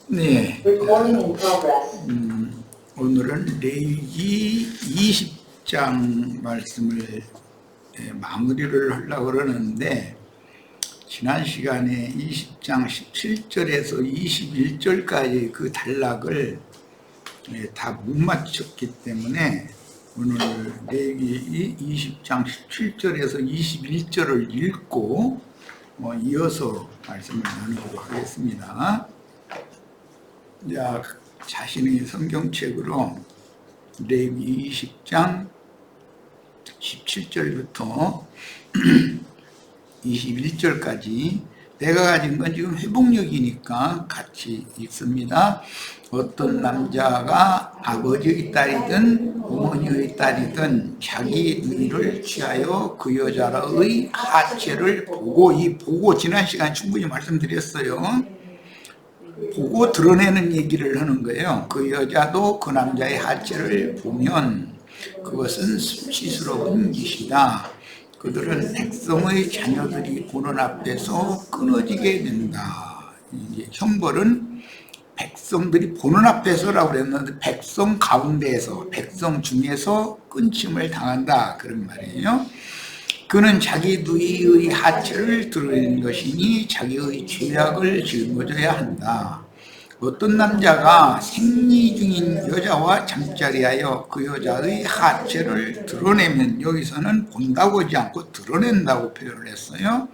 네, Recording in progress. 오늘은 레위기 20장 말씀을 마무리를 하려고 그러는데, 지난 시간에 20장 17절에서 21절까지 그 단락을 다 못 맞췄기 때문에 오늘 레위기 20장 17절에서 21절을 읽고 이어서 말씀을 나누도록 하겠습니다. 자, 자신의 성경책으로 레위기 20장 17절부터 21절까지 내가 가진 건 지금 회복력이니까 같이 읽습니다. 어떤 남자가 아버지의 딸이든 어머니의 딸이든 자기 누이를 취하여 그 여자의 하체를 보고, 이 보고 지난 시간 충분히 말씀드렸어요. 보고 드러내는 얘기를 하는 거예요. 그 여자도 그 남자의 하체를 보면 그것은 수치스러운 짓이다. 그들은 백성의 자녀들이 보는 앞에서 끊어지게 된다. 이제 형벌은 백성들이 보는 앞에서라고 그랬는데 백성 가운데에서, 백성 중에서 끊침을 당한다, 그런 말이에요. 그는 자기 누이의 하체를 드러낸 것이니 자기의 죄악을 짊어져야 한다. 어떤 남자가 생리 중인 여자와 잠자리하여 그 여자의 하체를 드러내면, 여기서는 본다고 하지 않고 드러낸다고 표현을 했어요.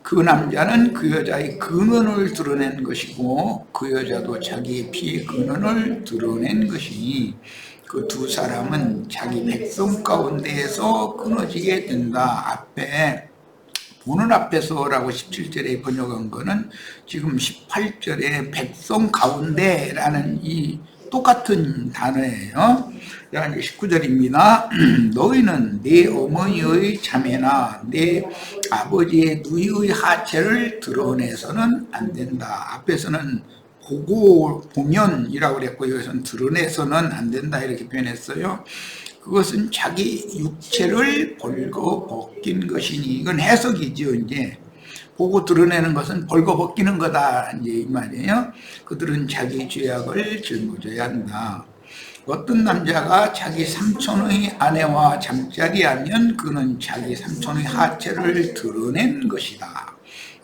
그 남자는 그 여자의 근원을 드러낸 것이고 그 여자도 자기의 피의 근원을 드러낸 것이니 그 두 사람은 자기 백성 가운데에서 끊어지게 된다. 앞에 보는 앞에서라고 17절에 번역한 거는 지금 18절에 백성 가운데라는 이 똑같은 단어예요. 자, 이제 19절입니다. 너희는 내 어머니의 자매나 내 아버지의 누이의 하체를 드러내서는 안 된다. 앞에서는 보면이라고 그랬고 여기서는 드러내서는 안 된다 이렇게 표현했어요. 그것은 자기 육체를 벌거 벗긴 것이니, 이건 해석이죠. 이제 보고 드러내는 것은 벌거 벗기는 거다, 이제 이 말이에요. 그들은 자기 죄악을 짊어져야 한다. 어떤 남자가 자기 삼촌의 아내와 잠자리하면 그는 자기 삼촌의 하체를 드러낸 것이다.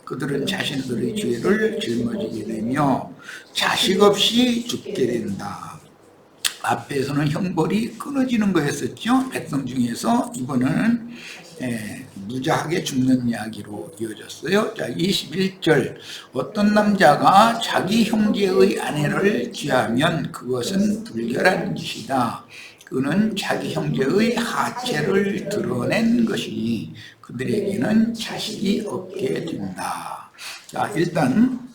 그들은 자신들의 죄를 짊어지게 되며 자식 없이 죽게 된다. 앞에서는 형벌이 끊어지는 거였었죠. 백성 중에서. 이번에는 무자하게 죽는 이야기로 이어졌어요. 자, 21절. 어떤 남자가 자기 형제의 아내를 취하면 그것은 불결한 짓이다. 그는 자기 형제의 하체를 드러낸 것이니 그들에게는 자식이 없게 된다. 자, 일단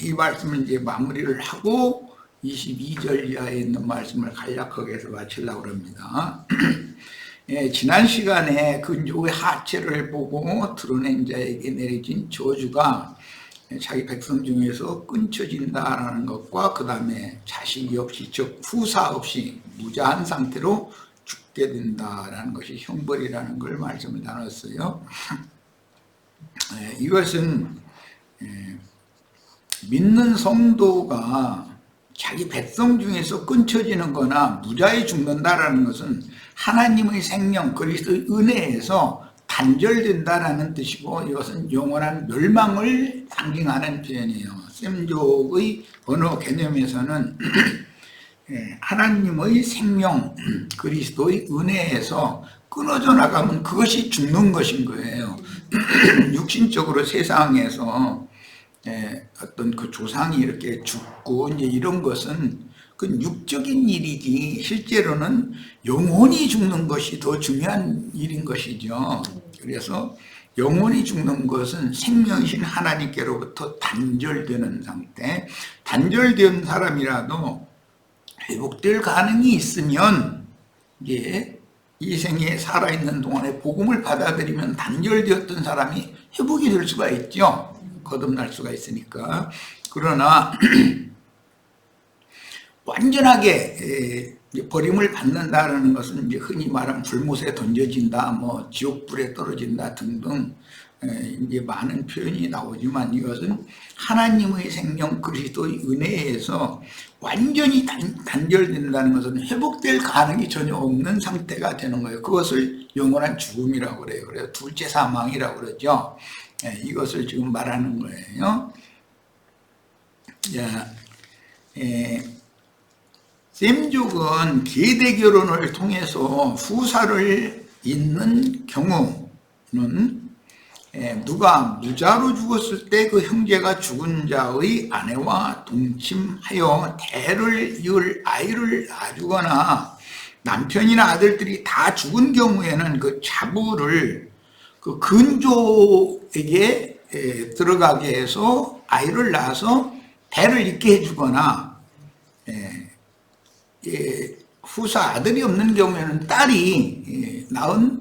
이 말씀을 이제 마무리를 하고 22절 이하에 있는 말씀을 간략하게 해서 마치려고 합니다. 지난 시간에 근조의 하체를 보고 드러낸 자에게 내려진 저주가 자기 백성 중에서 끊쳐진다라는 것과 그 다음에 자식이 없이, 즉 후사 없이 무자한 상태로 죽게 된다라는 것이 형벌이라는 걸 말씀을 나눴어요. 이것은 믿는 성도가 자기 백성 중에서 끊쳐지는 거나 무자히 죽는다라는 것은 하나님의 생명, 그리스도의 은혜에서 단절된다라는 뜻이고, 이것은 영원한 멸망을 상징하는 표현이에요. 셈족의 언어 개념에서는 하나님의 생명, 그리스도의 은혜에서 끊어져 나가면 그것이 죽는 것인 거예요. 육신적으로 세상에서 어떤 그 조상이 이렇게 죽고 이제 이런 것은 그 육적인 일이지, 실제로는 영혼이 죽는 것이 더 중요한 일인 것이죠. 그래서 영혼이 죽는 것은 생명이신 하나님께로부터 단절되는 상태, 단절된 사람이라도 회복될 가능이 있으면 이제 이 생에 살아있는 동안에 복음을 받아들이면 단절되었던 사람이 회복이 될 수가 있죠. 거듭날 수가 있으니까. 그러나 완전하게 버림을 받는다라는 것은 이제 흔히 말하면 불못에 던져진다, 뭐 지옥불에 떨어진다 등등 이제 많은 표현이 나오지만 이것은 하나님의 생명 그리스도의 은혜에서 완전히 단절된다는 것은 회복될 가능이 전혀 없는 상태가 되는 거예요. 그것을 영원한 죽음이라고 그래요. 그래서 둘째 사망이라고 그러죠. 이것을 지금 말하는 거예요. 셈족은 계대 결혼을 통해서 후사를 잇는 경우는 누가 무자로 죽었을 때 그 형제가 죽은 자의 아내와 동침하여 대를 이을 아이를 낳아주거나 남편이나 아들들이 다 죽은 경우에는 그 자부를 그 근조에게 들어가게 해서 아이를 낳아서 대를 잇게 해주거나, 후사 아들이 없는 경우에는 딸이 낳은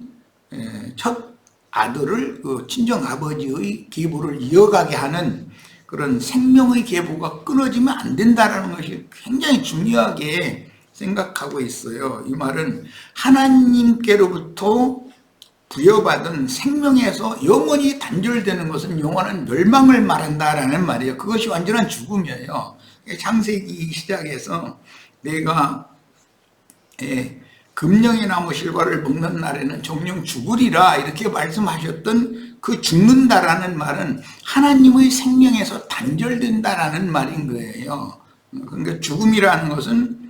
첫 아들을 그 친정 아버지의 계보를 이어가게 하는 그런 생명의 계보가 끊어지면 안 된다는 것이 굉장히 중요하게 생각하고 있어요. 이 말은 하나님께로부터 부여받은 생명에서 영원히 단절되는 것은 영원한 멸망을 말한다라는 말이에요. 그것이 완전한 죽음이에요. 창세기 시작해서 내가 금령의 나무 실과를 먹는 날에는 정령 죽으리라 이렇게 말씀하셨던 그 죽는다라는 말은 하나님의 생명에서 단절된다라는 말인 거예요. 그러니까 죽음이라는 것은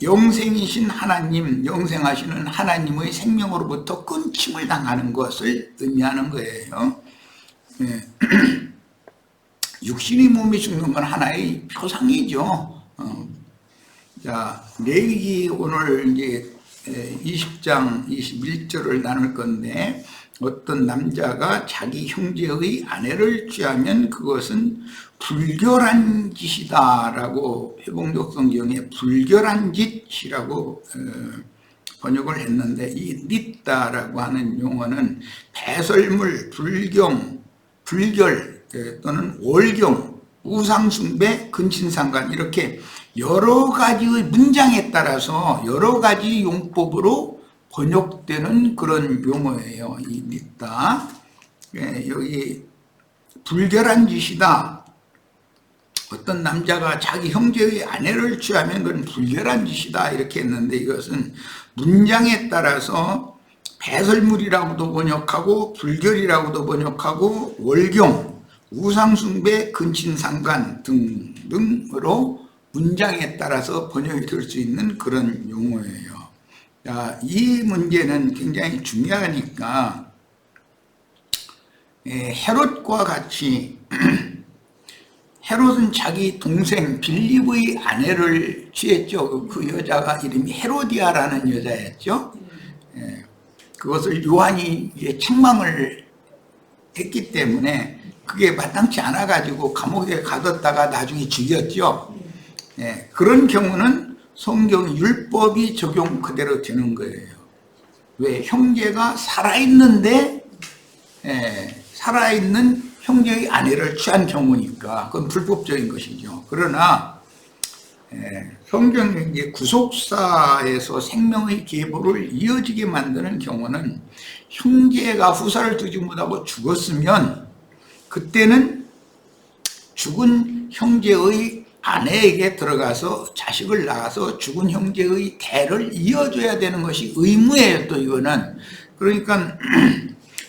영생이신 하나님, 영생하시는 하나님의 생명으로부터 끊김을 당하는 것을 의미하는 거예요. 육신의 몸이 죽는 건 하나의 표상이죠. 자, 레위기 오늘 이제 20장 21절을 나눌 건데, 어떤 남자가 자기 형제의 아내를 취하면 그것은 불결한 짓이다라고 회복록 성경에 불결한 짓이라고 번역을 했는데, 이 닛다라고 하는 용어는 배설물, 불경, 불결 또는 월경, 우상숭배, 근친상간 이렇게 여러 가지의 문장에 따라서 여러 가지 용법으로 번역되는 그런 용어예요. 이 닛다. 여기 불결한 짓이다. 어떤 남자가 자기 형제의 아내를 취하면 그건 불결한 짓이다 이렇게 했는데, 이것은 문장에 따라서 배설물이라고도 번역하고 불결이라고도 번역하고 월경, 우상숭배, 근친상간 등등으로 문장에 따라서 번역이 될 수 있는 그런 용어예요. 자, 이 문제는 굉장히 중요하니까 헤롯과 같이 헤롯은 자기 동생 빌립의 아내를 취했죠. 그 여자가 이름이 헤로디아라는 여자였죠. 그것을 요한이 책망을 했기 때문에 그게 마땅치 않아 가지고 감옥에 가뒀다가 나중에 죽였죠. 그런 경우는 성경 율법이 적용 그대로 되는 거예요. 왜? 형제가 살아있는데 살아있는 형제의 아내를 취한 경우니까 그건 불법적인 것이죠. 그러나 성경의 이제 구속사에서 생명의 계보를 이어지게 만드는 경우는 형제가 후사를 두지 못하고 죽었으면 그때는 죽은 형제의 아내에게 들어가서 자식을 낳아서 죽은 형제의 대를 이어줘야 되는 것이 의무예요. 또 이거는 그러니까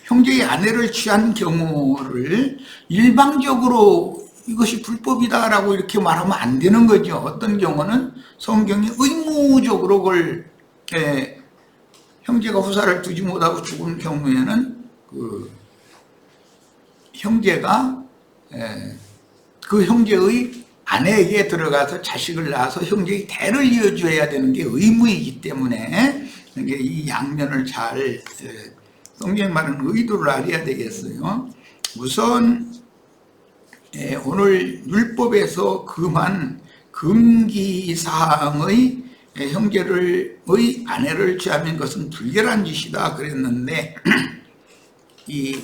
형제의 아내를 취한 경우를 일방적으로 이것이 불법이다라고 이렇게 말하면 안 되는 거죠. 어떤 경우는 성경이 의무적으로 그걸 형제가 후사를 두지 못하고 죽은 경우에는 그 형제가 그 형제의 아내에게 들어가서 자식을 낳아서 형제의 대를 이어줘야 되는 게 의무이기 때문에 이 양면을 잘 성경 말하는 의도를 알아야 되겠어요. 우선 오늘 율법에서 금한 금기사항의 형제의 아내를 취하면 그것은 불결한 짓이다 그랬는데, 이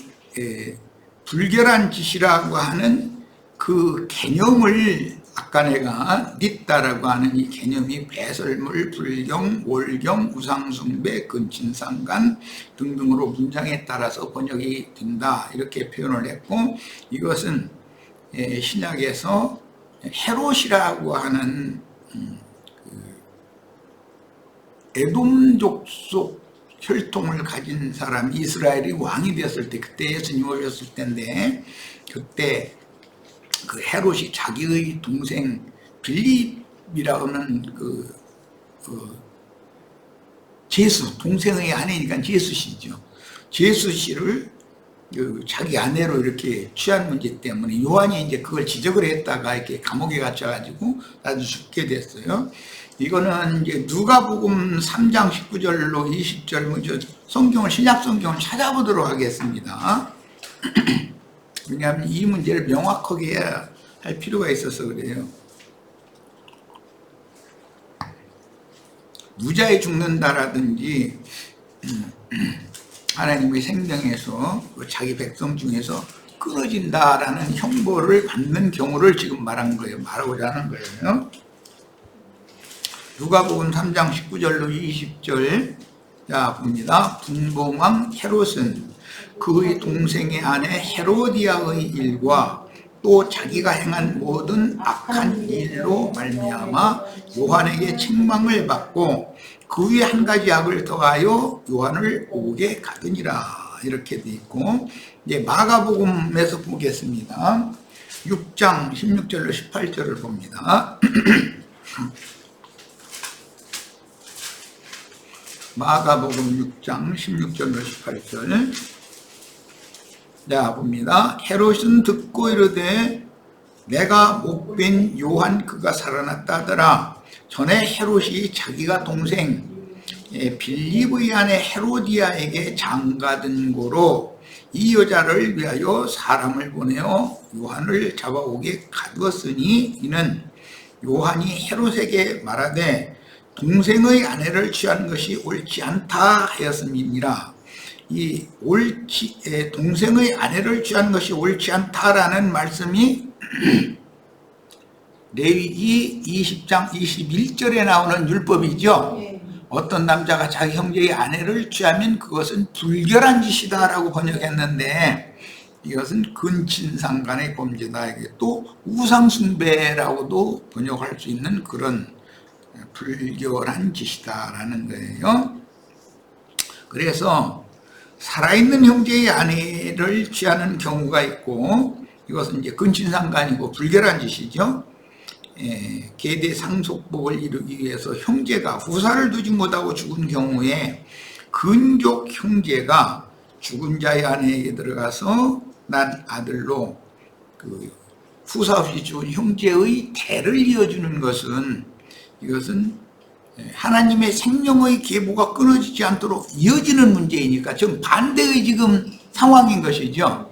불결한 짓이라고 하는 그 개념을 아까 내가 닛다라고 하는 이 개념이 배설물, 불경, 월경, 우상숭배, 근친상간 등등으로 문장에 따라서 번역이 된다 이렇게 표현을 했고, 이것은 신약에서 헤롯이라고 하는 에돔 족속 혈통을 가진 사람이 이스라엘이 왕이 되었을 때, 그때 예수님 오셨을 때인데, 그때 그 헤롯이 자기의 동생 빌립이라고 하는 제수, 동생의 아내니까 제수씨죠. 제수씨를 자기 아내로 이렇게 취한 문제 때문에 요한이 이제 그걸 지적을 했다가 이렇게 감옥에 갇혀가지고 아주 죽게 됐어요. 이거는 이제 누가복음 3장 19절로 20절 먼저 성경을, 신약 성경을 찾아보도록 하겠습니다. 왜냐하면 이 문제를 명확하게 할 필요가 있어서 그래요. 무자히 죽는다라든지 하나님의 생명에서 자기 백성 중에서 끊어진다라는 형벌을 받는 경우를 지금 말하고자 하는 거예요. 누가복음 3장 19절로 20절, 자 봅니다. 분봉왕 헤롯은 그의 동생의 아내 헤로디아의 일과 또 자기가 행한 모든 악한 일로 말미암아 요한에게 책망을 받고 그 위에 한 가지 악을 더하여 요한을 옥에 가두니라 이렇게 돼 있고, 이제 마가복음에서 보겠습니다. 6장 16절로 18절을 봅니다. 마가복음 6장 16절로 18절. 자 봅니다. 헤롯은 듣고 이르되 내가 목벤 요한 그가 살아났다 하더라. 전에 헤롯이 자기가 동생 빌립의 아내 헤로디아에게 장가든 고로 이 여자를 위하여 사람을 보내어 요한을 잡아오게 가두었으니, 이는 요한이 헤롯에게 말하되 동생의 아내를 취한 것이 옳지 않다 하였음이니라. 이 동생의 아내를 취한 것이 옳지 않다라는 말씀이 레위기 20장 21절에 나오는 율법이죠. 어떤 남자가 자기 형제의 아내를 취하면 그것은 불결한 짓이다라고 번역했는데, 이것은 근친상간의 범죄다. 이게 또 우상숭배라고도 번역할 수 있는 그런 불결한 짓이다라는 거예요. 그래서 살아있는 형제의 아내를 취하는 경우가 있고, 이것은 이제 근친상간이고 불결한 짓이죠. 계대 상속복을 이루기 위해서 형제가 후사를 두지 못하고 죽은 경우에 근족 형제가 죽은 자의 아내에게 들어가서 난 아들로 그 후사 없이 죽은 형제의 대를 이어주는 것은, 이것은 하나님의 생명의 계보가 끊어지지 않도록 이어지는 문제이니까 좀 반대의 지금 상황인 것이죠.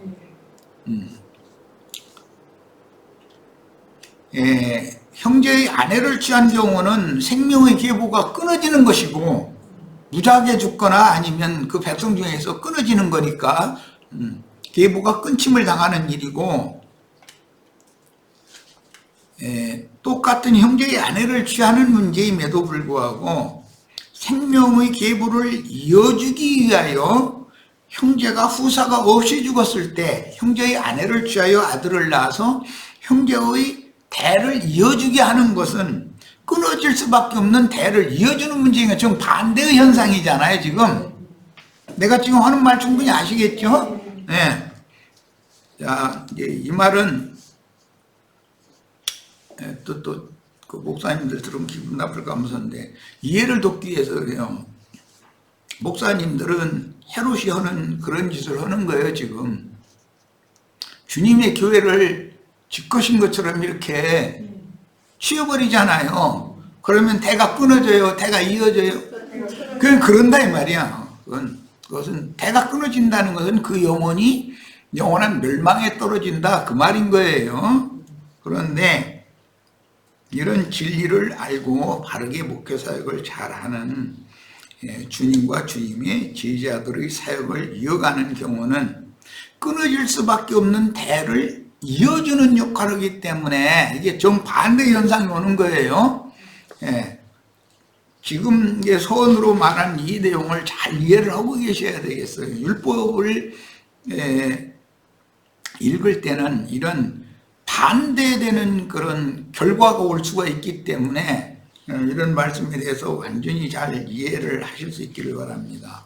형제의 아내를 취한 경우는 생명의 계보가 끊어지는 것이고, 무작위에 죽거나 아니면 그 백성 중에서 끊어지는 거니까 계보가 끊김을 당하는 일이고, 똑같은 형제의 아내를 취하는 문제임에도 불구하고 생명의 계보를 이어주기 위하여 형제가 후사가 없이 죽었을 때 형제의 아내를 취하여 아들을 낳아서 형제의 대를 이어주게 하는 것은 끊어질 수밖에 없는 대를 이어주는 문제가 좀 반대의 현상이잖아요. 지금 내가 지금 하는 말 충분히 아시겠죠? 네. 자, 이제 이 말은 또 그 목사님들 들으면 기분 나쁠까 무서운데, 이해를 돕기 위해서 그래요. 목사님들은 헤롯이 하는 그런 짓을 하는 거예요. 지금 주님의 교회를 지커신 것처럼 이렇게 치워버리잖아요. 그러면 대가 끊어져요? 대가 이어져요? 그건 그런다 이 말이야. 그것은 대가 끊어진다는 것은 그 영혼이 영원한 멸망에 떨어진다 그 말인 거예요. 그런데 이런 진리를 알고 바르게 목회 사역을 잘하는 주님과 주님의 제자들의 사역을 이어가는 경우는 끊어질 수밖에 없는 대를 이어주는 역할을 하기 때문에 이게 정반대 현상이 오는 거예요. 예. 지금 이제 서론으로 말한 이 내용을 잘 이해를 하고 계셔야 되겠어요. 율법을 읽을 때는 이런 반대되는 그런 결과가 올 수가 있기 때문에 이런 말씀에 대해서 완전히 잘 이해를 하실 수 있기를 바랍니다.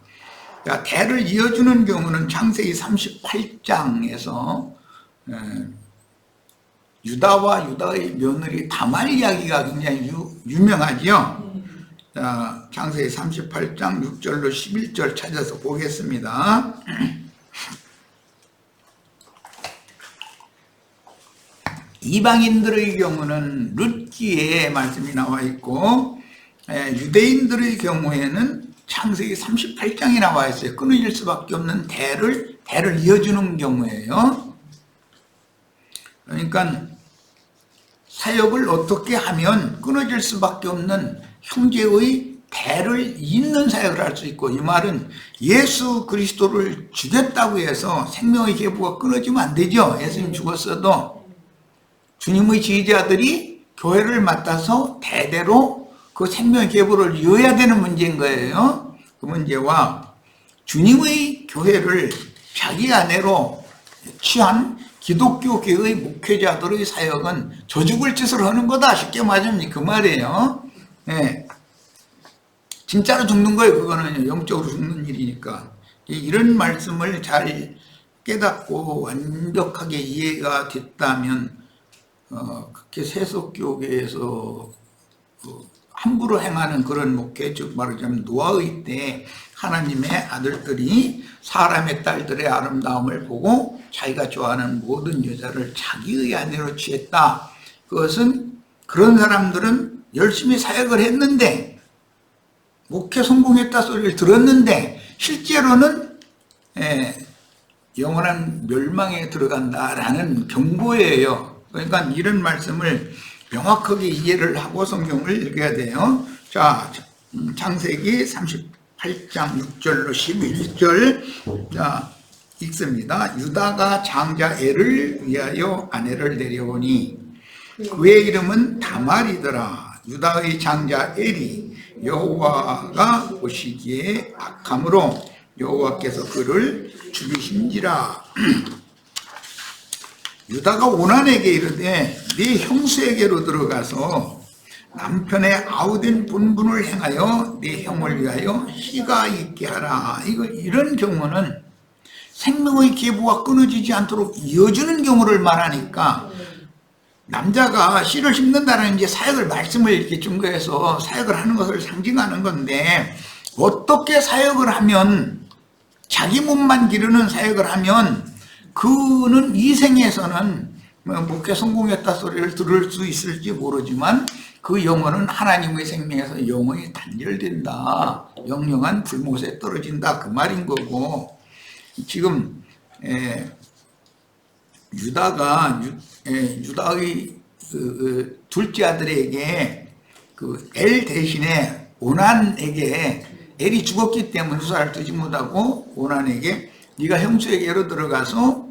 자, 대를 이어주는 경우는 창세기 38장에서 유다와 유다의 며느리 다말 이야기가 굉장히 유명하지요. 자, 창세기 38장 6절로 11절 찾아서 보겠습니다. 이방인들의 경우는 룻기에 말씀이 나와 있고, 유대인들의 경우에는 창세기 38장이 나와 있어요. 끊어질 수밖에 없는 대를 이어주는 경우에요. 그러니까 사역을 어떻게 하면 끊어질 수밖에 없는 형제의 대를 잇는 사역을 할 수 있고, 이 말은 예수 그리스도를 죽였다고 해서 생명의 계보가 끊어지면 안 되죠. 예수님 죽었어도 주님의 지휘자들이 교회를 맡아서 대대로 그 생명의 계보를 이어야 되는 문제인 거예요. 그 문제와 주님의 교회를 자기 아내로 취한 기독교계의 목회자들의 사역은 저 죽을 짓을 하는 거다. 쉽게 말하면 그 말이에요. 네. 진짜로 죽는 거예요. 그거는 영적으로 죽는 일이니까. 이런 말씀을 잘 깨닫고 완벽하게 이해가 됐다면 그렇게 세속교계에서 함부로 행하는 그런 목회, 즉 말하자면 노아의 때 하나님의 아들들이 사람의 딸들의 아름다움을 보고 자기가 좋아하는 모든 여자를 자기의 아내로 취했다. 그것은 그런 사람들은 열심히 사역을 했는데 목회 성공했다 소리를 들었는데 실제로는 영원한 멸망에 들어간다라는 경고예요. 그러니까 이런 말씀을 명확하게 이해를 하고 성경을 읽어야 돼요. 자, 창세기 38장 6절로 11절 자, 읽습니다. 유다가 장자 엘을 위하여 아내를 데려오니 그의 이름은 다말이더라. 유다의 장자 엘이 여호와가 보시기에 악함으로 여호와께서 그를 죽이신지라. 유다가 오난에게 이르되 네 형수에게로 들어가서 남편의 아우된 분분을 행하여 네 형을 위하여 희가 있게 하라. 이런 경우는 생명의 계보가 끊어지지 않도록 이어주는 경우를 말하니까 남자가 씨를 심는다는 이제 사역을 말씀을 이렇게 증거해서 사역을 하는 것을 상징하는 건데, 어떻게 사역을 하면 자기 몸만 기르는 사역을 하면 그는 이 생에서는 목회 성공했다 소리를 들을 수 있을지 모르지만 그 영혼은 하나님의 생명에서 영원히 단절된다. 영영한 불못에 떨어진다. 그 말인 거고, 지금 유다의 둘째 아들에게 그 엘 대신에 오난에게, 엘이 죽었기 때문에 수사를 뜨지 못하고 오난에게 네가 형수에게로 들어가서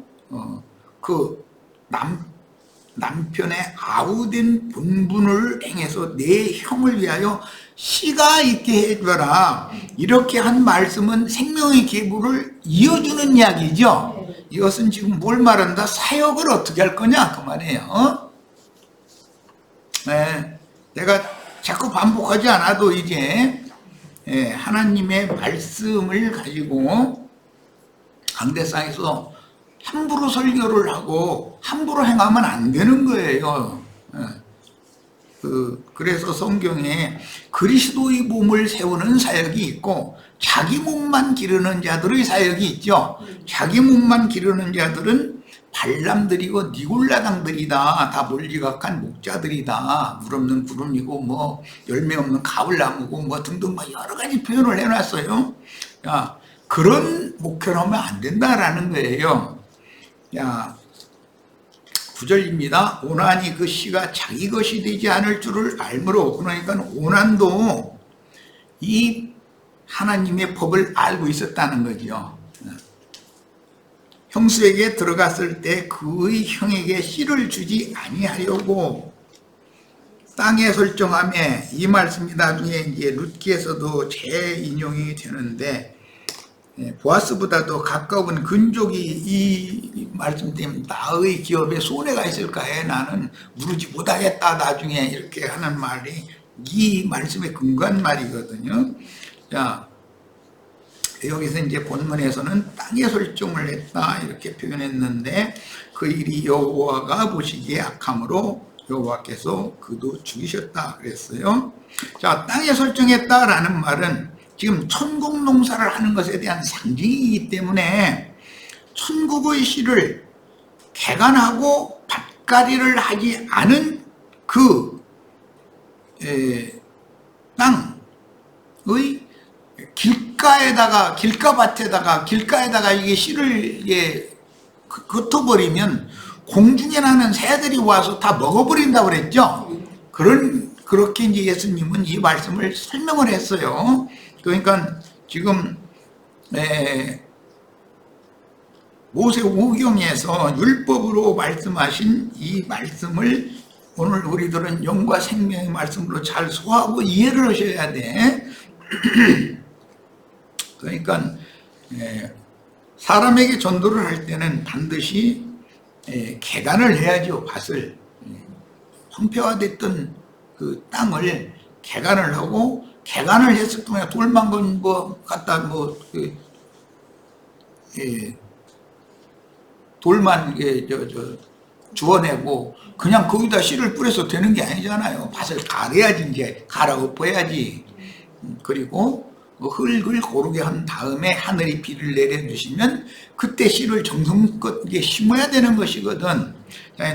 그 남편의 아우된 분분을 행해서 내 형을 위하여 씨가 있게 해줘라. 이렇게 한 말씀은 생명의 계보를 이어주는 이야기죠. 이것은 지금 뭘 말한다? 사역을 어떻게 할 거냐 그 말이에요. 내가 자꾸 반복하지 않아도 이제 하나님의 말씀을 가지고 강대상에서 함부로 설교를 하고 함부로 행하면 안 되는 거예요. 그래서 성경에 그리스도의 몸을 세우는 사역이 있고 자기 몸만 기르는 자들의 사역이 있죠. 자기 몸만 기르는 자들은 발람들이고 니골라당들이다. 다 몰지각한 목자들이다. 물 없는 구름이고 뭐 열매 없는 가을나무고 뭐 등등 막 여러 가지 표현을 해놨어요. 야, 그런 목표를 하면 안 된다라는 거예요. 야, 9절입니다. 오난이 그 씨가 자기 것이 되지 않을 줄을 알므로, 그러니까 오난도 이 하나님의 법을 알고 있었다는 거죠. 형수에게 들어갔을 때 그의 형에게 씨를 주지 아니하려고 땅에 설정하며, 이 말씀이 나중에 이제 룻기에서도 재인용이 되는데, 보아스보다도 가까운 근족이 이 말씀 때문에 나의 기업에 손해가 있을까에 나는 무르지 못하겠다 나중에 이렇게 하는 말이 이 말씀에 근거한 말이거든요. 자, 여기서 이제 본문에서는 땅에 설정을 했다 이렇게 표현했는데, 그 일이 여호와가 보시기에 악함으로 여호와께서 그도 죽이셨다 그랬어요. 자, 땅에 설정했다라는 말은 지금 천국 농사를 하는 것에 대한 상징이기 때문에 천국의 씨를 개간하고 밭갈이를 하지 않은 그 땅의 길가에다가 이게 씨를 긋어버리면 공중에 나는 새들이 와서 다 먹어버린다고 그랬죠. 그렇게 이제 예수님은 이 말씀을 설명을 했어요. 그러니까 지금 모세오경에서 율법으로 말씀하신 이 말씀을 오늘 우리들은 영과 생명의 말씀으로 잘 소화하고 이해를 하셔야 돼. 그러니까 사람에게 전도를 할 때는 반드시 개간을 해야죠. 밭을 황폐화됐던 그 땅을 개간을 하고, 개간을 했을 동안에 돌만 갖다 돌만 주워내고 그냥 거기다 씨를 뿌려서 되는 게 아니잖아요. 밭을 갈아야지, 이제 갈아엎어야지. 그리고 흙을 고르게 한 다음에 하늘이 비를 내려주시면 그때 씨를 정성껏 이게 심어야 되는 것이거든.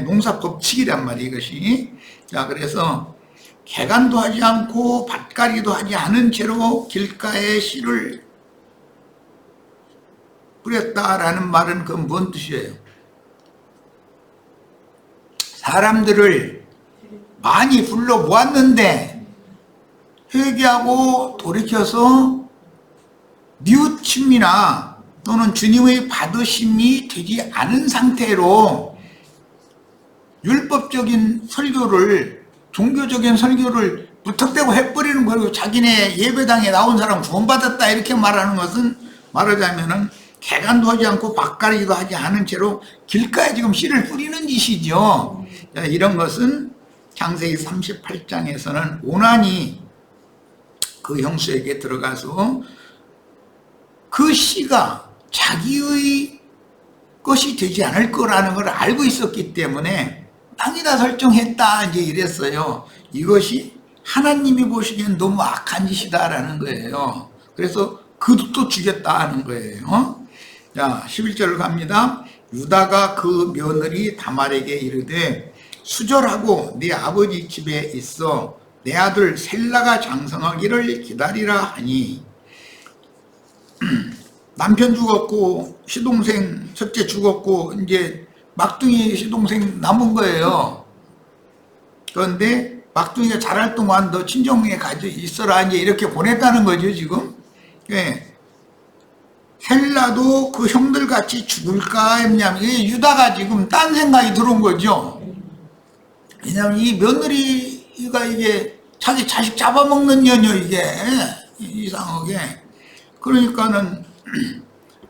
농사 법칙이란 말이야, 이것이. 자, 그래서 개간도 하지 않고 밭갈이도 하지 않은 채로 길가에 씨를 뿌렸다라는 말은 그건 뭔 뜻이에요? 사람들을 많이 불러 모았는데 회개하고 돌이켜서 뉘우침이나 또는 주님의 받으심이 되지 않은 상태로 율법적인 설교를, 종교적인 설교를 무턱대고 해버리는 거고, 자기네 예배당에 나온 사람 구원받았다 이렇게 말하는 것은 말하자면은 개간도 하지 않고 밭갈이도 하지 않은 채로 길가에 지금 씨를 뿌리는 짓이죠. 이런 것은 창세기 38장에서는 오난이 그 형수에게 들어가서 그 씨가 자기의 것이 되지 않을 거라는 걸 알고 있었기 때문에 땅에다 설정했다 이제 이랬어요. 이것이 하나님이 보시기엔 너무 악한 짓이다라는 거예요. 그래서 그도 죽였다 하는 거예요. 자, 11절을 갑니다. 유다가 그 며느리 다말에게 이르되 수절하고 네 아버지 집에 있어 내 아들 셀라가 장성하기를 기다리라 하니, 남편 죽었고 시동생 첫째 죽었고 이제 막둥이 시동생 남은 거예요. 그런데 막둥이가 자랄 동안 너 친정에 가져 있어라 이제 이렇게 보냈다는 거죠 지금. 셀라도 그 형들 같이 죽을까 했냐면 유다가 지금 딴 생각이 들어온 거죠. 왜냐면 이 며느리가 이게 자기 자식 잡아먹는 년이요 이게 이상하게. 그러니까는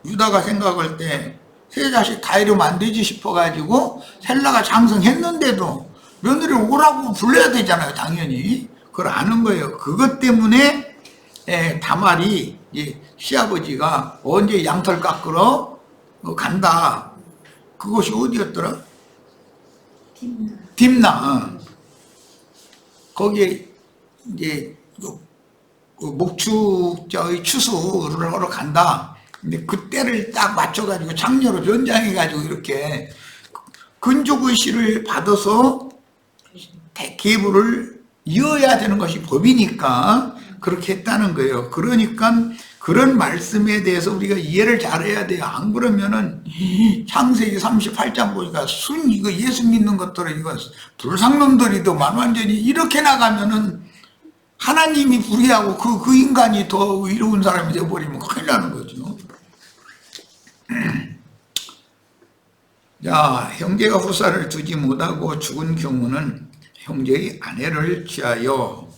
유다가 생각할 때 세 자식 다 이러면 안 되지 싶어가지고 셀라가 장성했는데도 며느리 오라고 불러야 되잖아요 당연히. 그걸 아는 거예요. 그것 때문에 다말이 시아버지가 언제 양털 깎으러 간다. 그곳이 어디였더라? 딥나. 거기에 이제 그 목축자의 추수를 하러 간다. 근데 그때를 딱 맞춰가지고 장녀로 변장해가지고 이렇게 근족의 씨를 받아서 계보를 이어야 되는 것이 법이니까 그렇게 했다는 거예요. 그러니까 그런 말씀에 대해서 우리가 이해를 잘해야 돼요. 안 그러면은 창세기 38장 보니까 이거 예수 믿는 것들은 이거 불상놈들이더만 완전히 이렇게 나가면은 하나님이 불의하고 그 인간이 더 의로운 사람이 되어버리면 큰일 나는 거죠. 자, 형제가 후사를 두지 못하고 죽은 경우는 형제의 아내를 취하여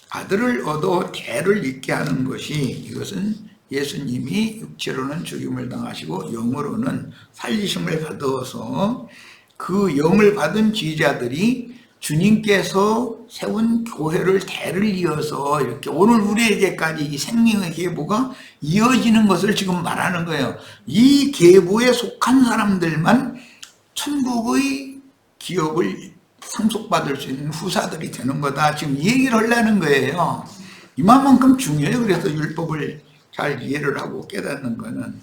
아들을 얻어 대를 잇게 하는 것이, 이것은 예수님이 육체로는 죽임을 당하시고 영으로는 살리심을 받아서 그 영을 받은 지휘자들이 주님께서 세운 교회를 대를 이어서 이렇게 오늘 우리에게까지 이 생명의 계보가 이어지는 것을 지금 말하는 거예요. 이 계보에 속한 사람들만 천국의 기업을 상속받을 수 있는 후사들이 되는 거다, 지금 이 얘기를 하려는 거예요. 이만큼 중요해요. 그래서 율법을 잘 이해를 하고 깨닫는 거는,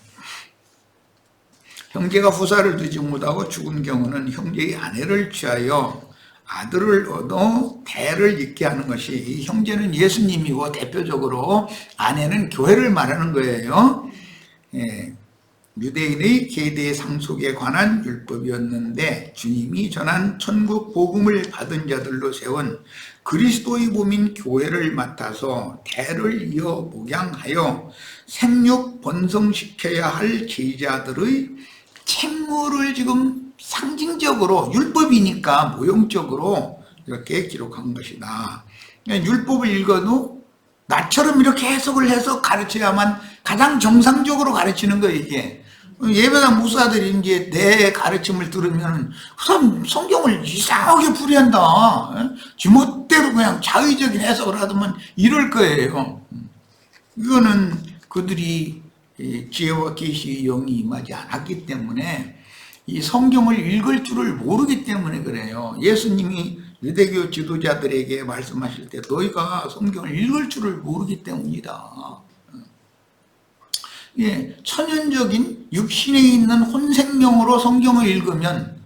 형제가 후사를 두지 못하고 죽은 경우는 형제의 아내를 취하여 아들을 얻어 대를 잇게 하는 것이, 이 형제는 예수님이고 대표적으로 아내는 교회를 말하는 거예요. 유대인의 계대 상속에 관한 율법이었는데 주님이 전한 천국 복음을 받은 자들로 세운 그리스도의 몸인 교회를 맡아서 대를 이어 목양하여 생육 번성시켜야 할 제자들의 책무를 지금 상징적으로, 율법이니까 모형적으로 이렇게 기록한 것이다. 율법을 읽어도 나처럼 이렇게 해석을 해서 가르쳐야만 가장 정상적으로 가르치는 거예요. 이게 예배당 목사들이 이제 내 가르침을 들으면 그 사람 성경을 이상하게 풀이한다, 지멋대로 그냥 자의적인 해석을 하더만 이럴 거예요. 이거는 그들이 지혜와 계시의 영이 임하지 않았기 때문에, 이 성경을 읽을 줄을 모르기 때문에 그래요. 예수님이 유대교 지도자들에게 말씀하실 때 너희가 성경을 읽을 줄을 모르기 때문이다. 예, 천연적인 육신에 있는 혼생명으로 성경을 읽으면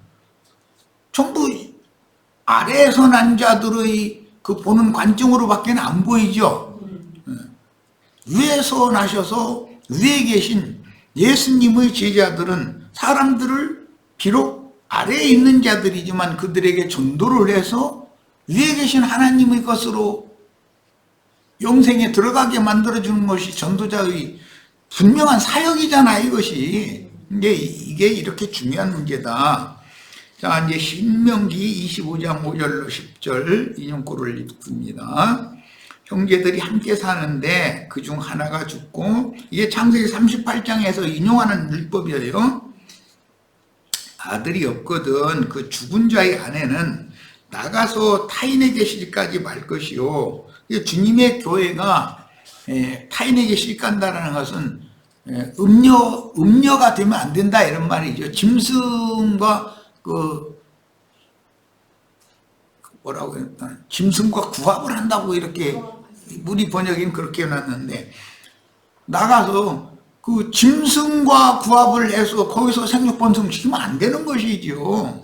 전부 아래에서 난 자들의 그 보는 관점으로밖에 안 보이죠. 위에서 나셔서 위에 계신 예수님의 제자들은 사람들을 비록 아래에 있는 자들이지만 그들에게 전도를 해서 위에 계신 하나님의 것으로 영생에 들어가게 만들어주는 것이 전도자의 분명한 사역이잖아, 이것이. 이게 이렇게 중요한 문제다. 자, 이제 신명기 25장 5절로 10절 인용구를 읽습니다. 형제들이 함께 사는데 그중 하나가 죽고, 이게 창세기 38장에서 인용하는 율법이에요. 아들이 없거든 그 죽은 자의 아내는 나가서 타인에게 실까지 말 것이요. 주님의 교회가 타인에게 실간다라는 것은 음녀가 되면 안 된다, 이런 말이죠. 짐승과 뭐라고 했나, 짐승과 구합을 한다고 이렇게 우리 번역인 그렇게 해놨는데, 나가서 그 짐승과 구합을 해서 거기서 생육 번성시키면 안 되는 것이죠.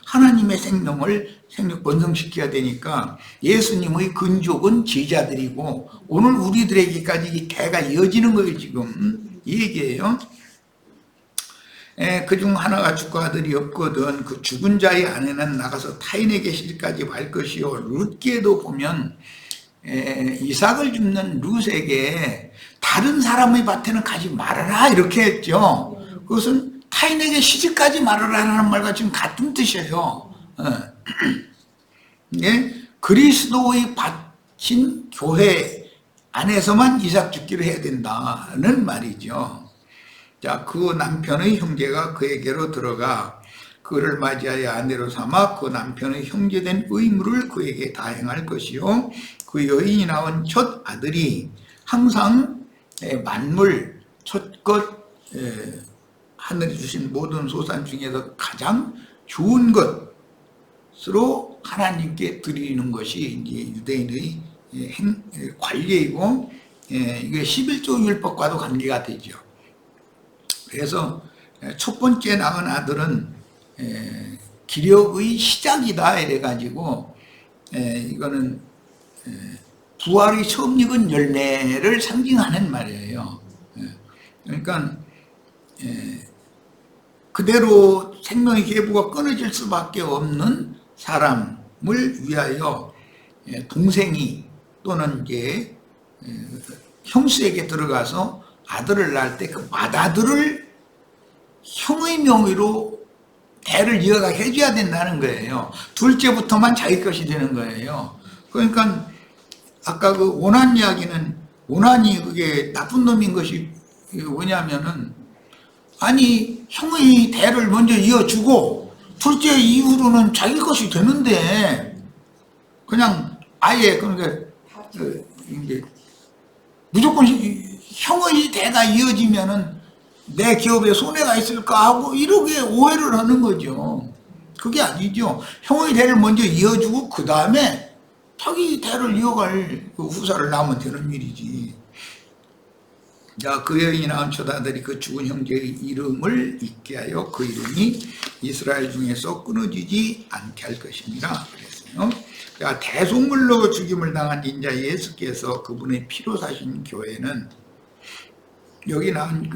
하나님의 생명을 생육 번성시켜야 되니까 예수님의 근족은 제자들이고 오늘 우리들에게까지 이 대가 이어지는 거예요. 지금 이 얘기예요. 그중 하나가 죽고 아들이 없거든 그 죽은 자의 아내는 나가서 타인에게 실까지 말 것이요. 룻기에도 보면 이삭을 줍는 룻에게 다른 사람의 밭에는 가지 말아라 이렇게 했죠. 그것은 타인에게 시집까지 말아라라는 말과 지금 같은 뜻이에요. 그리스도의 밭인 교회 안에서만 이삭 죽기를 해야 된다는 말이죠. 자, 그 남편의 형제가 그에게로 들어가 그를 맞이하여 아내로 삼아 그 남편의 형제된 의무를 그에게 다행할 것이요. 그 여인이 낳은 첫 아들이 항상 만물 첫것 하늘이 주신 모든 소산 중에서 가장 좋은 것으로 하나님께 드리는 것이 이제 유대인의 관례이고, 이게 11조 율법과도 관계가 되죠. 그래서 첫 번째 낳은 아들은 기력의 시작이다 이래가지고, 이거는 부활이 처음 익은 열매를 상징하는 말이에요. 그러니까 그대로 생명의 계보가 끊어질 수밖에 없는 사람을 위하여 동생이 또는 이제 형수에게 들어가서 아들을 낳을 때 그 맏아들을 형의 명의로 대를 이어가 해줘야 된다는 거예요. 둘째부터만 자기 것이 되는 거예요. 그러니까 아까 그 오난 이야기는, 오난이 그게 나쁜 놈인 것이 뭐냐면은, 아니 형의 대를 먼저 이어주고 둘째 이후로는 자기 것이 되는데 그냥 아예, 그러니까 이제 무조건 형의 대가 이어지면은 내 기업에 손해가 있을까 하고 이렇게 오해를 하는 거죠. 그게 아니죠. 형의 대를 먼저 이어주고 그 다음에 자기 대를 이어갈 그 후사를 낳으면 되는 일이지. 자, 그 여인이 낳은 처자들이 그 죽은 형제의 이름을 잊게 하여 그 이름이 이스라엘 중에서 끊어지지 않게 할 것입니다. 그랬어요. 자, 대속물로 죽임을 당한 인자 예수께서 그분의 피로 사신 교회는, 여기 나온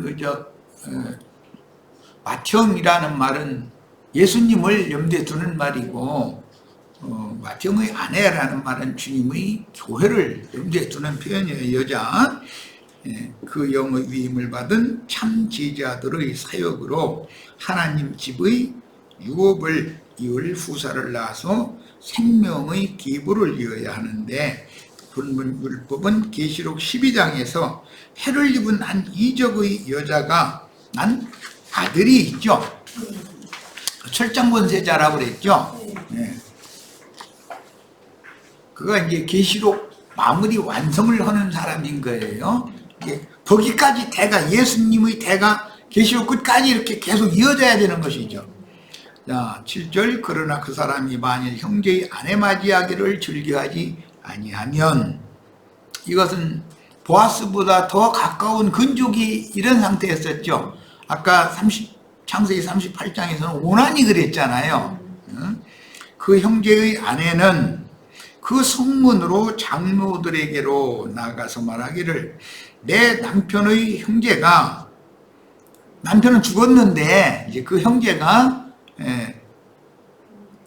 맏형이라는 말은 예수님을 염두에 두는 말이고, 맏형의 아내라는 말은 주님의 교회를 염두에 두는 표현이에요. 여자. 그 영의 위임을 받은 참 제자들의 사역으로 하나님 집의 유업을 이을 후사를 낳아서 생명의 기부를 이어야 하는데, 불문율법은 계시록 12장에서 해를 입은 한 이적의 여자가 난 아들이 있죠. 철장권세자라고 그랬죠. 네. 그가 이제 계시록 마무리 완성을 하는 사람인 거예요. 거기까지 대가, 예수님의 대가 계시록 끝까지 이렇게 계속 이어져야 되는 것이죠. 자, 7절, 그러나 그 사람이 만일 형제의 아내 맞이하기를 즐겨하지 아니하면, 이것은 보아스보다 더 가까운 근족이 이런 상태였었죠. 아까 창세기 38장에서는 오난이 그랬잖아요. 그 형제의 아내는 그 성문으로 장로들에게로 나가서 말하기를, 내 남편의 형제가, 남편은 죽었는데 이제 그 형제가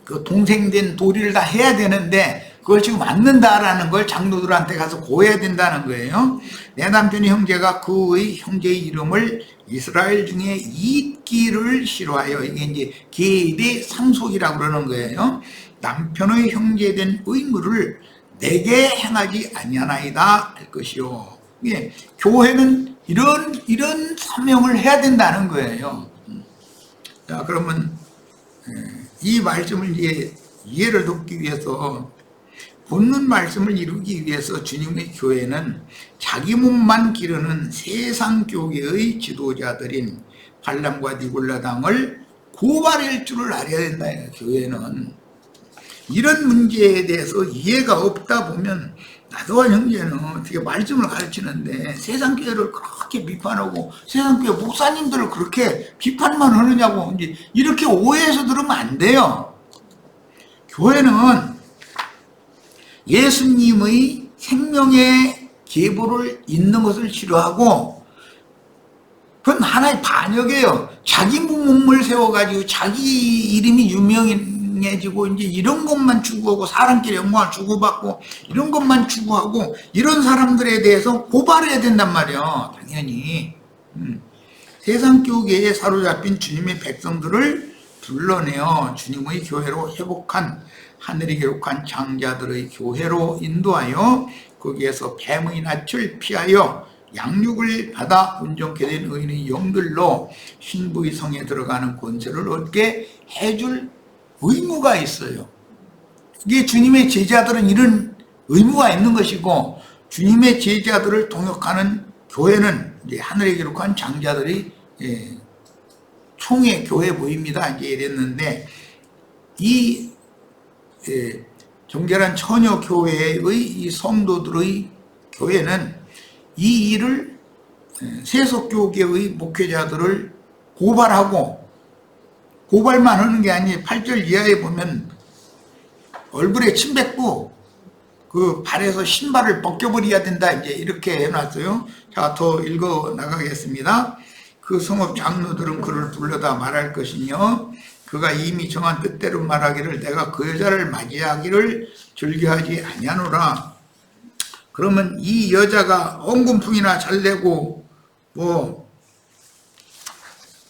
그 동생된 도리를 다 해야 되는데 그걸 지금 않는다라는 걸 장로들한테 가서 고해야 된다는 거예요. 내 남편의 형제가 그의 형제의 이름을 이스라엘 중에 잊기를 싫어하여, 이게 이제 계대 상속이라고 그러는 거예요. 남편의 형제된 의무를 내게 행하지 아니하나이다 할 것이요. 예, 교회는 이런 사명을 해야 된다는 거예요. 자, 그러면 이 말씀을 이제 이해를 돕기 위해서, 본문 말씀을 이루기 위해서 주님의 교회는 자기 몸만 기르는 세상 교계의 지도자들인 발람과 니골라당을 고발할 줄을 알아야 된다. 교회는 이런 문제에 대해서 이해가 없다 보면, 나도와 형제는 어떻게 말씀을 가르치는데 세상 교회를 그렇게 비판하고 세상 교회 목사님들을 그렇게 비판만 하느냐고, 이제 이렇게 오해해서 들으면 안 돼요. 교회는 예수님의 생명의 계보를 잇는 것을 싫어하고, 그건 하나의 반역이에요. 자기 몸을 세워가지고 자기 이름이 유명해지고 이제 이런 것만 추구하고, 사람끼리 영광을 주고받고 이런 것만 추구하고, 이런 사람들에 대해서 고발해야 된단 말이에요. 당연히 세상 교계에 사로잡힌 주님의 백성들을 불러내어 주님의 교회로 회복한, 하늘이 기록한 장자들의 교회로 인도하여 거기에서 뱀의 낯을 피하여 양육을 받아 온전케 된 의인의 영들로 신부의 성에 들어가는 권세를 얻게 해줄 의무가 있어요. 이게 주님의 제자들은 이런 의무가 있는 것이고, 주님의 제자들을 동역하는 교회는 이제 하늘에 기록한 장자들이 총회 교회 모입니다. 이제 이랬는데, 이 정결한 처녀 교회의 이 성도들의 교회는 이 일을 세속교계의 목회자들을 고발하고, 고발만 하는 게 아니에요. 8절 이하에 보면 얼굴에 침 뱉고 그 발에서 신발을 벗겨버려야 된다, 이제 이렇게 해놨어요. 자, 더 읽어 나가겠습니다. 그 성읍 장로들은 그를 불러다 말할 것이며, 그가 이미 정한 뜻대로 말하기를, 내가 그 여자를 맞이하기를 즐겨하지 아니하노라. 그러면 이 여자가 언금풍이나 잘 내고 뭐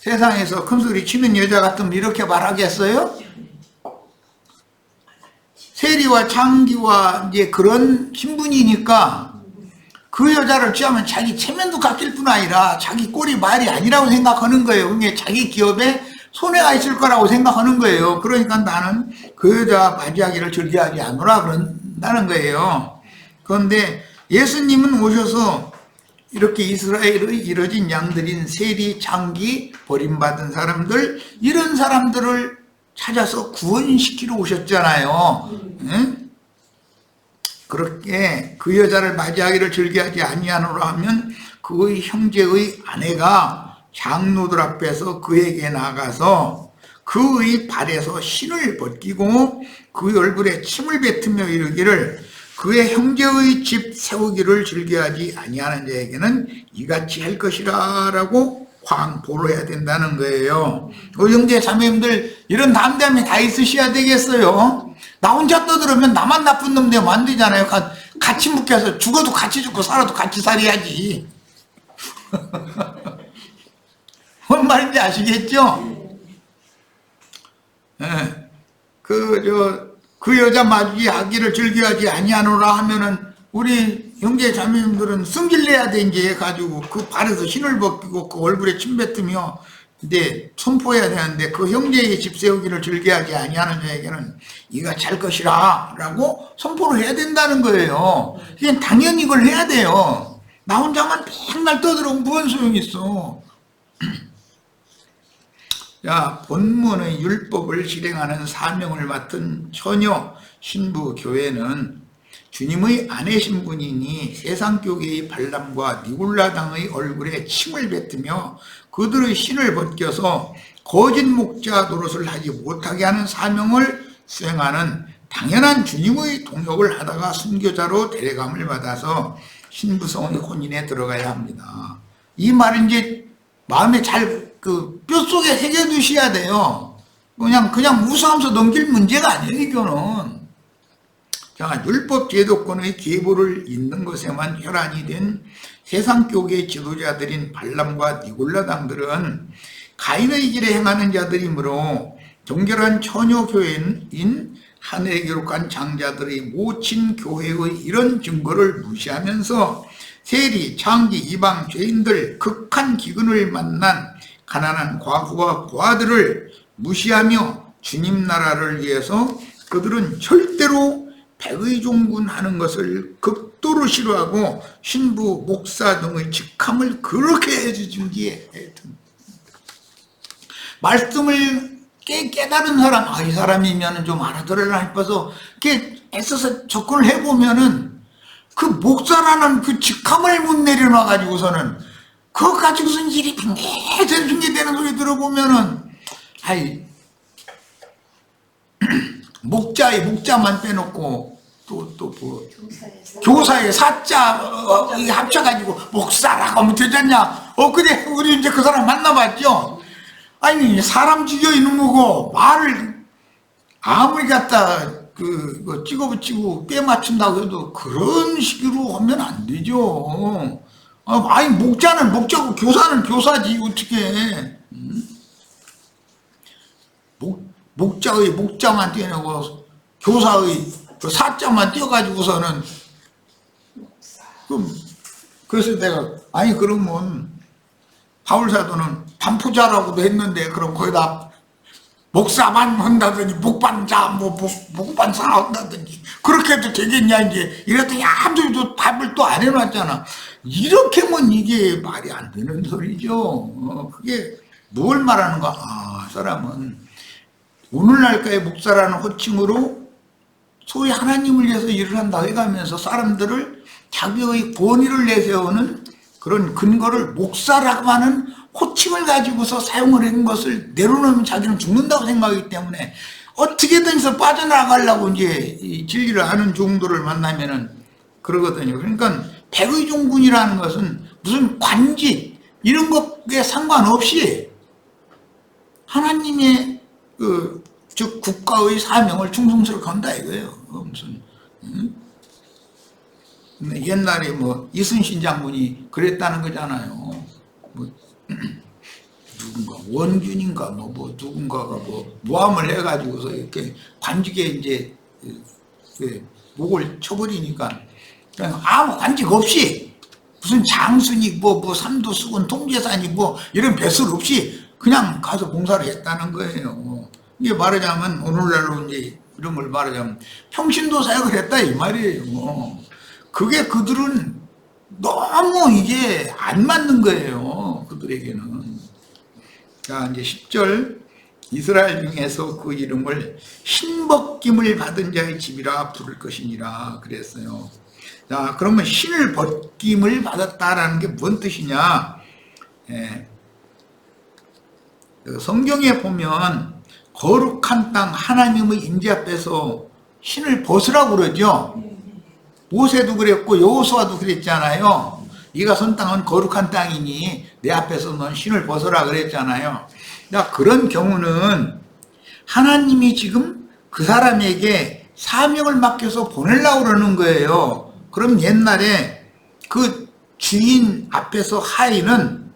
세상에서 큰소리 치는 여자 같으면 이렇게 말하겠어요? 세리와 창기와 이제 그런 신분이니까 그 여자를 취하면 자기 체면도 깎일 뿐 아니라 자기 꼴이 말이 아니라고 생각하는 거예요. 그게 자기 기업에 손해가 있을 거라고 생각하는 거예요. 그러니까 나는 그 여자 맞이하기를 즐겨하지 않으라 그런다는 거예요. 그런데 예수님은 오셔서 이렇게 이스라엘의 이뤄진 양들인 세리, 창기, 버림받은 사람들, 이런 사람들을 찾아서 구원시키러 오셨잖아요. 응? 그렇게 그 여자를 맞이하기를 즐겨하지 아니하노라 하면 그의 형제의 아내가 장로들 앞에서 그에게 나가서 그의 발에서 신을 벗기고 그 얼굴에 침을 뱉으며 이르기를 그의 형제의 집 세우기를 즐겨하지 아니하는 자에게는 이같이 할 것이라 라고 광포를 해야 된다는 거예요. 형제 자매님들 이런 담대함이 다 있으셔야 되겠어요. 나 혼자 떠들으면 나만 나쁜 놈 되면 안 되잖아요. 같이 묶여서 죽어도 같이 죽고 살아도 같이 살아야지. 뭔 말인지 아시겠죠? 네. 그 여자 맞이하기를 즐겨하지 아니하노라 하면은 우리 형제 자매님들은 승질내야 돼 이제 가지고 그 발에서 신을 벗기고 그 얼굴에 침 뱉으며 이제 선포해야 되는데 그 형제의 집 세우기를 즐겨하지 아니하는 자에게는 이가 잘 것이라 라고 선포를 해야 된다는 거예요. 그냥 당연히 이걸 해야 돼요. 나 혼자만 맨날 떠들어오면 무슨 소용이 있어. 자, 본문의 율법을 실행하는 사명을 맡은 처녀 신부 교회는 주님의 아내 신분이니 세상 교계의 발람과 니골라 당의 얼굴에 침을 뱉으며 그들의 신을 벗겨서 거짓 목자 노릇을 하지 못하게 하는 사명을 수행하는 당연한 주님의 동역을 하다가 순교자로 데려감을 받아서 신부성의 혼인에 들어가야 합니다. 이 말은 이제 마음에 잘 뼛속에 새겨두셔야 돼요. 그냥 웃으면서 넘길 문제가 아니에요, 이거는. 자, 율법 제도권의 계보를 잇는 것에만 혈안이 된 세상 교계 지도자들인 발람과 니골라 당들은 가인의 길에 행하는 자들이므로 정결한 처녀 교회인 하늘에 기록한 장자들의 모친 교회의 이런 증거를 무시하면서 세리, 창기, 이방, 죄인들, 극한 기근을 만난 가난한 과부와 고아들을 무시하며 주님 나라를 위해서 그들은 절대로 백의종군하는 것을 극도로 싫어하고 신부, 목사 등의 직함을 그렇게 해주기에 말씀을 깨달은 사람, 이 사람이면 좀 알아들으려나 싶어서 이렇게 애써서 접근을 해보면은 그 목사라는 그 직함을 못 내려놔 가지고서는 그거 가지고선 일이 빙계 되는 소리 들어보면은 목자만 빼놓고 또 뭐 교사의 사자 합쳐가지고 목사라고 하면 되잖냐. 그래 우리 이제 그 사람 만나봤죠. 아니 사람 죽여 있는 거고 말을 아무리 갖다 찍어붙이고 빼 맞춘다고 해도 그런 식으로 하면 안 되죠. 아니 목자는 목자고 교사는 교사지 어떻게. 목자의 목자만 떼내고 교사의 그 사자만 떼어가지고서는 그래서 내가 그러면 바울사도는 반포자라고도 했는데 그럼 거기다 목사만 한다더니 목반자 목반사 한다든지 그렇게 해도 되겠냐 이제 이랬더니 아무도 답을 또 안 해놨잖아. 이렇게 하면 이게 말이 안 되는 소리죠. 그게 뭘 말하는가. 사람은 오늘날까지 목사라는 호칭으로 소위 하나님을 위해서 일을 한다 해가면서 사람들을 자기의 권위를 내세우는 그런 근거를 목사라고 하는 호칭을 가지고서 사용을 하는 것을 내려놓으면 자기는 죽는다고 생각하기 때문에 어떻게든 해서 빠져나가려고 이제 이 진리를 아는 종들을 만나면은 그러거든요. 그러니까 백의종군이라는 것은 무슨 관직 이런 것에 상관없이 하나님의 즉 국가의 사명을 충성스럽게 한다 이거예요. 무슨 옛날에 이순신 장군이 그랬다는 거잖아요. 누군가 원균인가 뭐 누군가가 뭐 모함을 해가지고서 이렇게 관직에 이제 목을 쳐버리니까 그냥 아무 관직 없이 무슨 장순이 뭐 삼도수군 통제사니 뭐 이런 배설 없이 그냥 가서 봉사를 했다는 거예요. 이게 말하자면 오늘날로 이제 이런 걸 말하자면 평신도 사역을 했다 이 말이에요. 그게 그들은 너무 이게 안 맞는 거예요. 그들에게는. 자, 이제 10절 이스라엘 중에서 그 이름을 신벗김을 받은 자의 집이라 부를 것이니라 그랬어요. 자, 그러면 신을 벗김을 받았다라는 게 뭔 뜻이냐? 성경에 보면 거룩한 땅 하나님의 임재 앞에서 신을 벗으라고 그러죠. 모세도 그랬고 여호수아도 그랬잖아요. 네가 선 땅은 거룩한 땅이니 내 앞에서 넌 신을 벗어라 그랬잖아요. 그런 경우는 하나님이 지금 그 사람에게 사명을 맡겨서 보내려고 그러는 거예요. 그럼 옛날에 그 주인 앞에서 하인은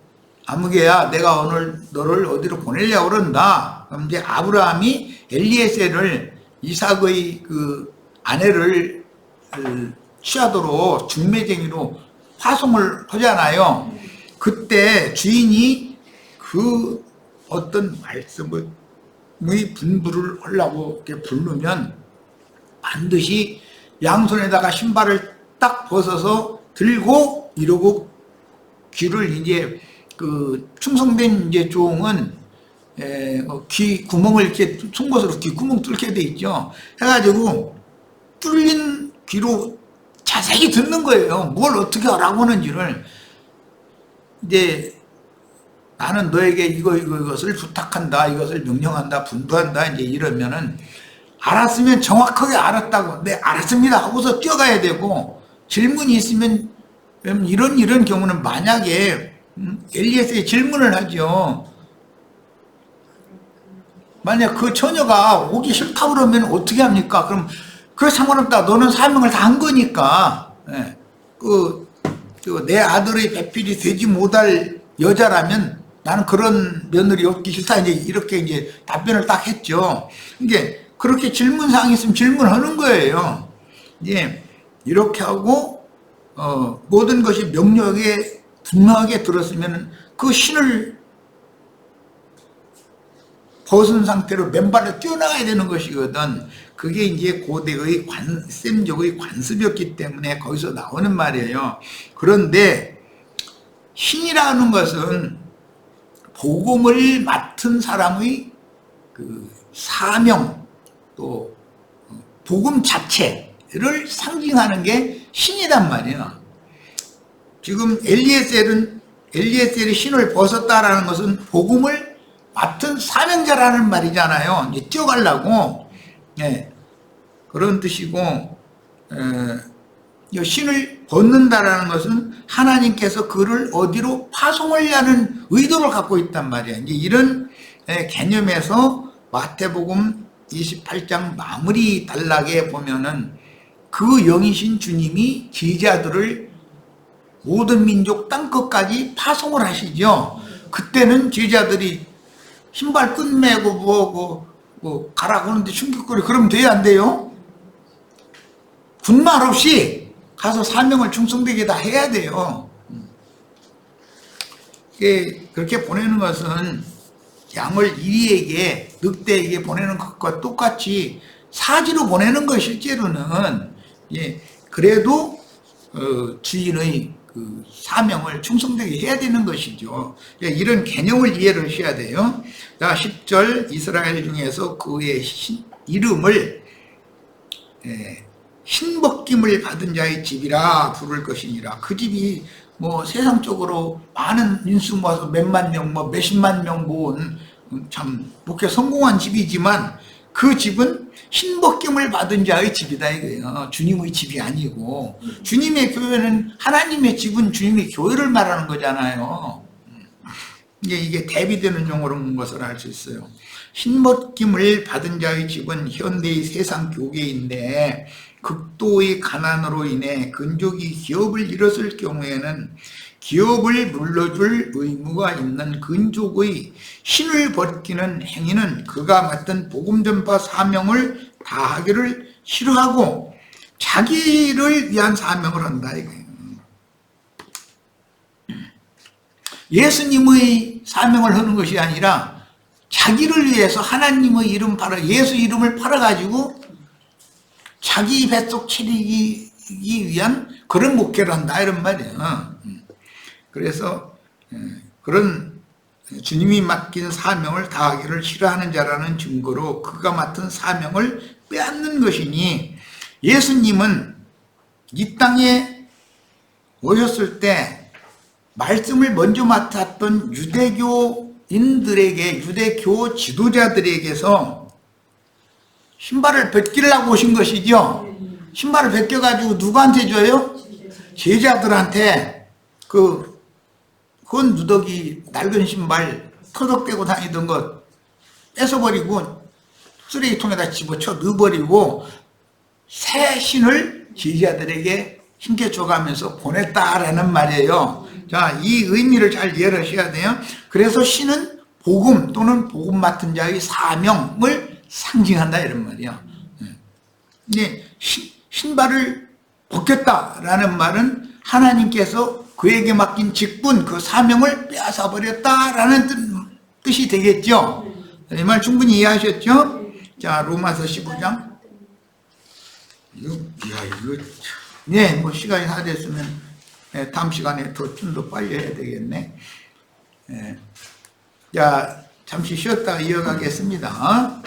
아무개야 내가 오늘 너를 어디로 보내려고 그런다. 그럼 이제 아브라함이 엘리에셀을 이삭의 그 아내를 취하도록 중매쟁이로 파송을 하잖아요. 그때 주인이 그 어떤 말씀의 분부를 하려고 이렇게 부르면 반드시 양손에다가 신발을 딱 벗어서 들고 이러고 귀를 이제 그 충성된 이제 종은 귀 구멍을 이렇게 송곳으로 귀 구멍 뚫게 돼 있죠. 해가지고 뚫린 귀로 자세히 듣는 거예요. 뭘 어떻게 하라고 하는지를. 이제 나는 너에게 이것을 부탁한다, 이것을 명령한다, 분부한다, 이제 이러면은 알았으면 정확하게 알았다고, 네, 알았습니다 하고서 뛰어가야 되고, 질문이 있으면 이런 경우는 만약에 엘리에스에 질문을 하죠. 만약 그 처녀가 오기 싫다 그러면 어떻게 합니까? 그럼 그래 상관없다. 너는 사명을 다 한 거니까. 내 아들의 배필이 되지 못할 여자라면 나는 그런 며느리 얻기 싫다. 이렇게 이제 답변을 딱 했죠. 이게 그렇게 질문사항이 있으면 질문하는 거예요. 이제 이렇게 하고 모든 것이 명료하게 분명하게 들었으면 그 신을 벗은 상태로 맨발로 뛰어나가야 되는 것이거든. 그게 이제 고대의 셈족의 관습이었기 때문에 거기서 나오는 말이에요. 그런데 신이라는 것은 복음을 맡은 사람의 그 사명 또 복음 자체를 상징하는 게 신이란 말이야. 지금 엘리에셀이 신을 벗었다라는 것은 복음을 맡은 사명자라는 말이잖아요. 이제 뛰어가려고. 그런 뜻이고, 신을 벗는다라는 것은 하나님께서 그를 어디로 파송하려는 의도를 갖고 있단 말이에요. 이제 이런 개념에서 마태복음 28장 마무리 단락에 보면은 그 영이신 주님이 제자들을 모든 민족 땅끝까지 파송을 하시죠. 그때는 제자들이 신발 끈매고 뭐 가라고 하는데 충격거리 그러면 돼야 안 돼요? 군말 없이 가서 사명을 충성되게 다 해야 돼요. 그렇게 보내는 것은 양을 이리에게 늑대에게 보내는 것과 똑같이 사지로 보내는 것 실제로는. 그래도 주인의 그 사명을 충성되게 해야 되는 것이죠. 이런 개념을 이해를 하셔야 돼요. 자, 10절 이스라엘 중에서 그의 이름을 신벗김을 받은 자의 집이라 부를 것이니라. 그 집이 뭐 세상적으로 많은 인수 모아서 몇만 명, 뭐 몇십만 명 모은 참 목회 성공한 집이지만 그 집은 신벗김을 받은 자의 집이다 이거예요. 주님의 집이 아니고. 주님의 교회는 하나님의 집은 주님의 교회를 말하는 거잖아요. 이게 대비되는 용어로 본 것을 알 수 있어요. 신벗김을 받은 자의 집은 현대의 세상 교계인데 극도의 가난으로 인해 근족이 기업을 잃었을 경우에는 기업을 물러줄 의무가 있는 근족의 신을 벗기는 행위는 그가 맡은 복음 전파 사명을 다하기를 싫어하고 자기를 위한 사명을 한다 이거예요. 예수님의 사명을 하는 것이 아니라 자기를 위해서 하나님의 이름 팔아 예수 이름을 팔아가지고 자기 뱃속 차리기 위한 그런 목회를 한다 이런 말이에요. 그래서 그런 주님이 맡긴 사명을 다하기를 싫어하는 자라는 증거로 그가 맡은 사명을 빼앗는 것이니 예수님은 이 땅에 오셨을 때 말씀을 먼저 맡았던 유대교인들에게 유대교 지도자들에게서 신발을 벗기려고 오신 것이죠. 신발을 벗겨가지고 누구한테 줘요? 제자들한테 그 누더기 낡은 신발 터덕대고 다니던 것 뺏어버리고 쓰레기통에다 집어쳐 넣어버리고 새 신을 제자들에게 힘께 줘가면서 보냈다라는 말이에요. 자, 이 의미를 잘 이해하셔야 돼요. 그래서 신은 복음 또는 복음 맡은 자의 사명을 상징한다 이런 말이에요. 이제 신발을 벗겼다라는 말은 하나님께서 그에게 맡긴 직분, 그 사명을 빼앗아 버렸다라는 뜻이 되겠죠. 이 말 충분히 이해하셨죠? 자, 로마서 15장. 이거 네, 뭐 시간이 다 됐으면 다음 시간에 좀 더 빨리 해야 되겠네. 자, 잠시 쉬었다가 이어가겠습니다.